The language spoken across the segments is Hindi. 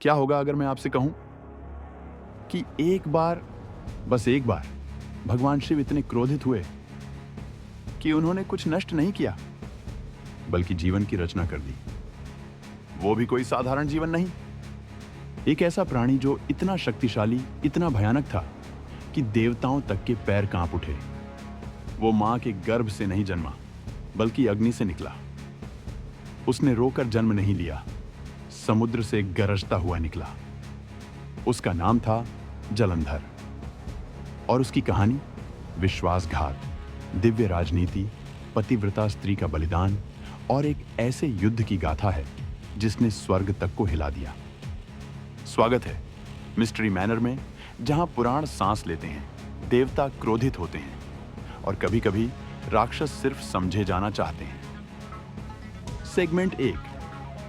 क्या होगा अगर मैं आपसे कहूं कि एक बार, बस एक बार, भगवान शिव इतने क्रोधित हुए कि उन्होंने कुछ नष्ट नहीं किया बल्कि जीवन की रचना कर दी। वो भी कोई साधारण जीवन नहीं, एक ऐसा प्राणी जो इतना शक्तिशाली, इतना भयानक था कि देवताओं तक के पैर कांप उठे। वो मां के गर्भ से नहीं जन्मा बल्कि अग्नि से निकला। उसने रोकर जन्म नहीं लिया, समुद्र से गरजता हुआ निकला। उसका नाम था जलंधर और उसकी कहानी विश्वासघात, दिव्य राजनीति, पतिव्रता स्त्री का बलिदान और एक ऐसे युद्ध की गाथा है जिसने स्वर्ग तक को हिला दिया। स्वागत है मिस्ट्री मैनर में, जहां पुराण सांस लेते हैं, देवता क्रोधित होते हैं और कभी-कभी राक्षस सिर्फ समझे जाना चाहते हैं। सेगमेंट 1,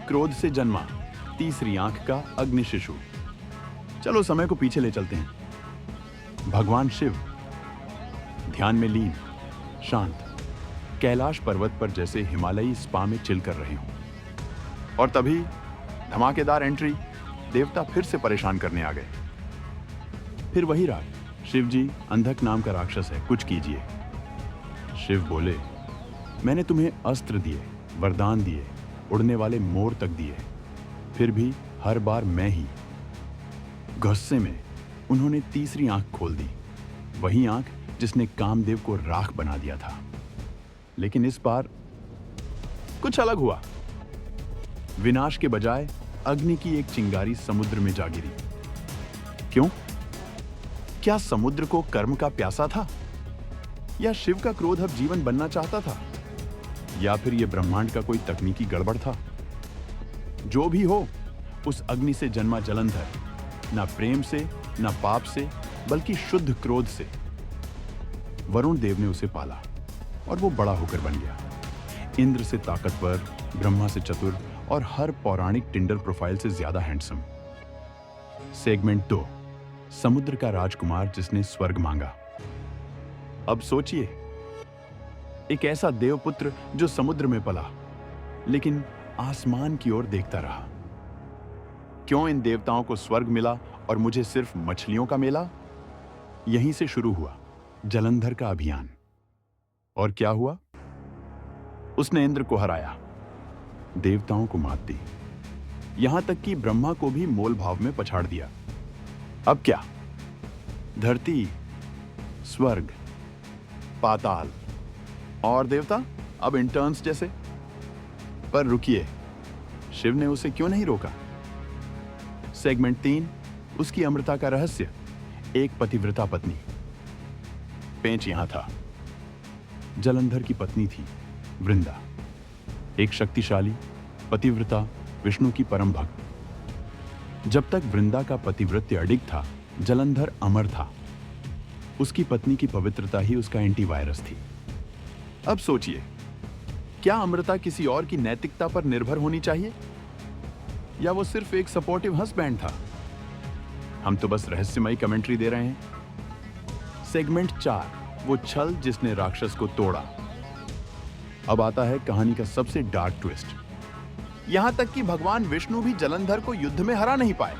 क्रोध से जन्मा तीसरी आंख का अग्नि शिशु। चलो समय को पीछे ले चलते हैं। भगवान शिव ध्यान में लीन, शांत, कैलाश पर्वत पर जैसे हिमालयी स्पा में चिल कर रहे हों। और तभी धमाकेदार एंट्री, देवता फिर से परेशान करने आ गए। फिर वही राग, शिव जी, अंधक नाम का राक्षस है, कुछ कीजिए। शिव बोले, मैंने तुम्हें अस्त्र दिए, वरदान दिए, उड़ने वाले मोर तक दिए, फिर भी हर बार मैं ही। गुस्से में उन्होंने तीसरी आंख खोल दी, वही आंख जिसने कामदेव को राख बना दिया था। लेकिन इस बार कुछ अलग हुआ। विनाश के बजाय अग्नि की एक चिंगारी समुद्र में जा गिरी। क्यों? क्या समुद्र को कर्म का प्यासा था? या शिव का क्रोध अब जीवन बनना चाहता था? या फिर यह ब्रह्मांड का कोई तकनीकी गड़बड़ था? जो भी हो, उस अग्नि से जन्मा जलंधर ना प्रेम से, ना पाप से, बल्कि शुद्ध क्रोध से। वरुण देव ने उसे पाला और वो बड़ा होकर बन गया। इंद्र से ताकतवर, ब्रह्मा से चतुर और हर पौराणिक टिंडर प्रोफाइल से ज्यादा हैंडसम। सेगमेंट 2, समुद्र का राजकुमार जिसने स्वर्ग मांगा। अब सोचिए, एक ऐसा देवपुत्र जो समुद्र में पला लेकिन आसमान की ओर देखता रहा। क्यों इन देवताओं को स्वर्ग मिला और मुझे सिर्फ मछलियों का मेला? यहीं से शुरू हुआ जलंधर का अभियान। और क्या हुआ? उसने इंद्र को हराया, देवताओं को मात दी, यहां तक कि ब्रह्मा को भी मोल भाव में पछाड़ दिया। अब क्या? धरती, स्वर्ग, पाताल और देवता अब इंटर्न्स जैसे। पर रुकिए, शिव ने उसे क्यों नहीं रोका? सेगमेंट 3, उसकी अमृता का रहस्य, एक पतिव्रता पत्नी। पेंच यहां था। जलंधर की पत्नी थी वृंदा, एक शक्तिशाली पतिव्रता, विष्णु की परम भक्त। जब तक वृंदा का पतिव्रत्य अडिग था, जलंधर अमर था। उसकी पत्नी की पवित्रता ही उसका एंटीवायरस थी। अब सोचिए, क्या अमृता किसी और की नैतिकता पर निर्भर होनी चाहिए, या वो सिर्फ एक सपोर्टिव हस्बैंड था? हम तो बस रहस्यमयी कमेंट्री दे रहे हैं। सेगमेंट 4, वो छल जिसने राक्षस को तोड़ा। अब आता है कहानी का सबसे डार्क ट्विस्ट। यहां तक कि भगवान विष्णु भी जलंधर को युद्ध में हरा नहीं पाए।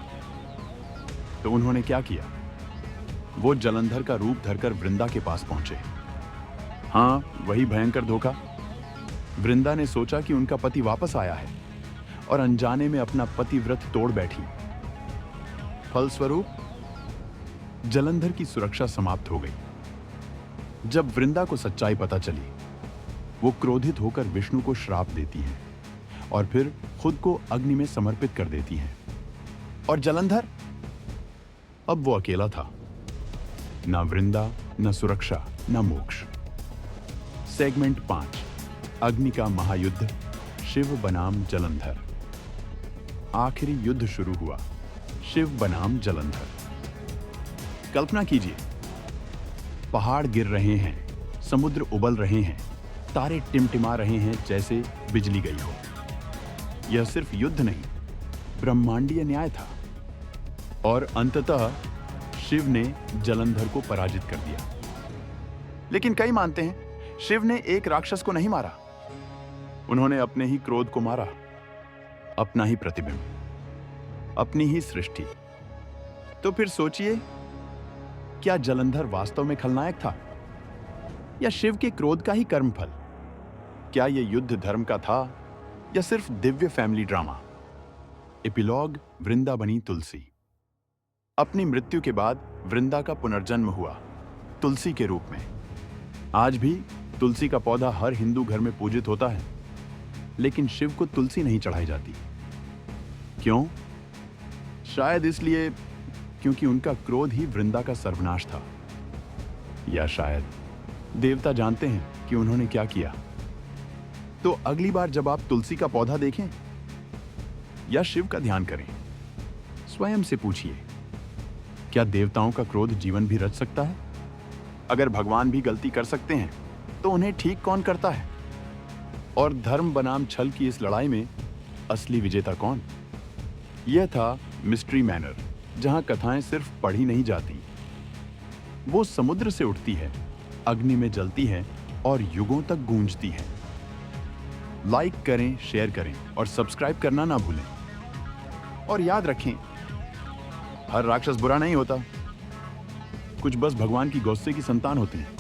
तो उन्होंने क्या किया? वो जलंधर का रूप धरकर वृंदा के पास पहुंचे। हां, वही भयंकर धोखा। वृंदा ने सोचा कि उनका पति वापस आया है और अनजाने में अपना पतिव्रत तोड़ बैठी। फलस्वरूप जलंधर की सुरक्षा समाप्त हो गई। जब वृंदा को सच्चाई पता चली, वो क्रोधित होकर विष्णु को श्राप देती है और फिर खुद को अग्नि में समर्पित कर देती है। और जलंधर, अब वो अकेला था। ना वृंदा, ना सुरक्षा, ना मोक्ष। सेगमेंट 5, अग्नि का महायुद्ध, शिव बनाम जलंधर। आखिरी युद्ध शुरू हुआ, शिव बनाम जलंधर। कल्पना कीजिए, पहाड़ गिर रहे हैं, समुद्र उबल रहे हैं, तारे टिमटिमा रहे हैं जैसे बिजली गई हो। यह सिर्फ युद्ध नहीं, ब्रह्मांडीय न्याय था। और अंततः शिव ने जलंधर को पराजित कर दिया। लेकिन कई मानते हैं शिव ने एक राक्षस को नहीं मारा, उन्होंने अपने ही क्रोध को मारा, अपना ही प्रतिबिंब। अपनी ही सृष्टि। तो फिर सोचिए, क्या जलंधर वास्तव में खलनायक था या शिव के क्रोध का ही कर्मफल? क्या यह युद्ध धर्म का था या सिर्फ दिव्य फैमिली ड्रामा? एपिलॉग वृंदा बनी तुलसी। अपनी मृत्यु के बाद वृंदा का पुनर्जन्म हुआ तुलसी के रूप में। आज भी तुलसी का पौधा हर हिंदू घर में पूजित होता है, लेकिन शिव को तुलसी नहीं चढ़ाई जाती। क्यों? शायद इसलिए क्योंकि उनका क्रोध ही वृंदा का सर्वनाश था, या शायद देवता जानते हैं कि उन्होंने क्या किया। तो अगली बार जब आप तुलसी का पौधा देखें या शिव का ध्यान करें, स्वयं से पूछिए, क्या देवताओं का क्रोध जीवन भी रच सकता है? अगर भगवान भी गलती कर सकते हैं तो उन्हें ठीक कौन करता है? और धर्म बनाम छल की इस लड़ाई में असली विजेता कौन? यह था मिस्ट्री मैनर, जहां कथाएं सिर्फ पढ़ी नहीं जाती, वो समुद्र से उठती है, अग्नि में जलती है और युगों तक गूंजती है। लाइक करें, शेयर करें और सब्सक्राइब करना ना भूलें। और याद रखें, हर राक्षस बुरा नहीं होता, कुछ बस भगवान की गौसे की संतान होते हैं।